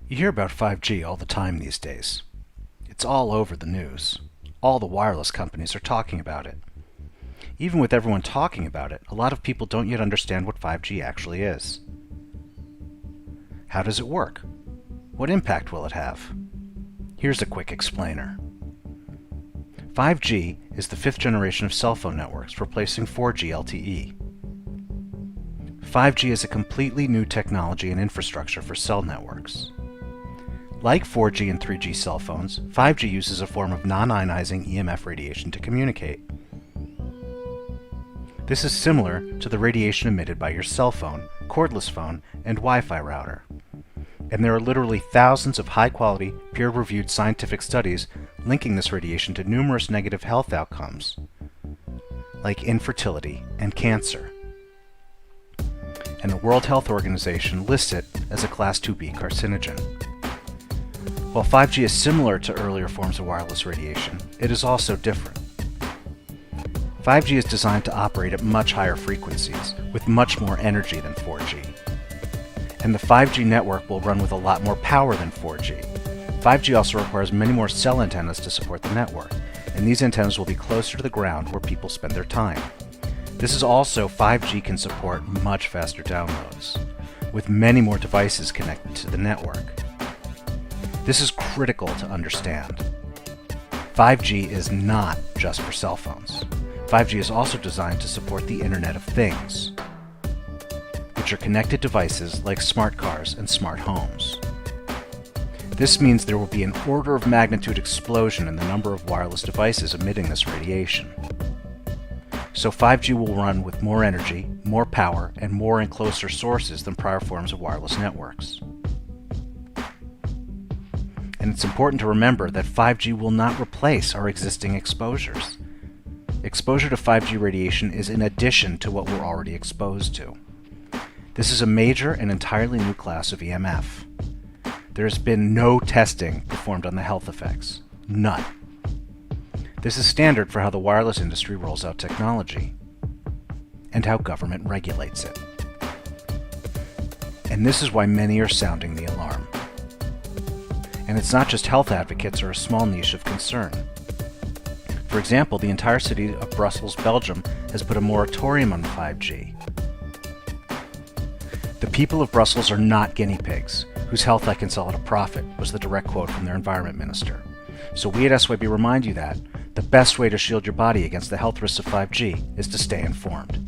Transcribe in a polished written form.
You hear about 5G all the time these days. It's all over the news. All the wireless companies are talking about it. Even with everyone talking about it, a lot of people don't yet understand what 5G actually is. How does it work? What impact will it have? Here's a quick explainer. 5G is the fifth generation of cell phone networks, replacing 4G LTE. 5G is a completely new technology and infrastructure for cell networks. Like 4G and 3G cell phones, 5G uses a form of non-ionizing EMF radiation to communicate. This is similar to the radiation emitted by your cell phone, cordless phone, and Wi-Fi router. And there are literally thousands of high-quality, peer-reviewed scientific studies linking this radiation to numerous negative health outcomes, like infertility and cancer. And the World Health Organization lists it as a Class 2B carcinogen. While 5G is similar to earlier forms of wireless radiation, it is also different. 5G is designed to operate at much higher frequencies, with much more energy than 4G. And the 5G network will run with a lot more power than 4G. 5G also requires many more cell antennas to support the network, and these antennas will be closer to the ground where people spend their time. This is also 5G can support much faster downloads, with many more devices connected to the network. This is critical to understand. 5G is not just for cell phones. 5G is also designed to support the Internet of Things, which are connected devices like smart cars and smart homes. This means there will be an order of magnitude explosion in the number of wireless devices emitting this radiation. So 5G will run with more energy, more power, and more and closer sources than prior forms of wireless networks. And it's important to remember that 5G will not replace our existing exposures. Exposure to 5G radiation is in addition to what we're already exposed to. This is a major and entirely new class of EMF. There has been no testing performed on the health effects. None. This is standard for how the wireless industry rolls out technology and how government regulates it. And this is why many are sounding the alarm. And it's not just health advocates or a small niche of concern. For example, the entire city of Brussels, Belgium, has put a moratorium on 5G. The people of Brussels are not guinea pigs, whose health I can sell at a profit, was the direct quote from their environment minister. So we at SYB remind you that the best way to shield your body against the health risks of 5G is to stay informed.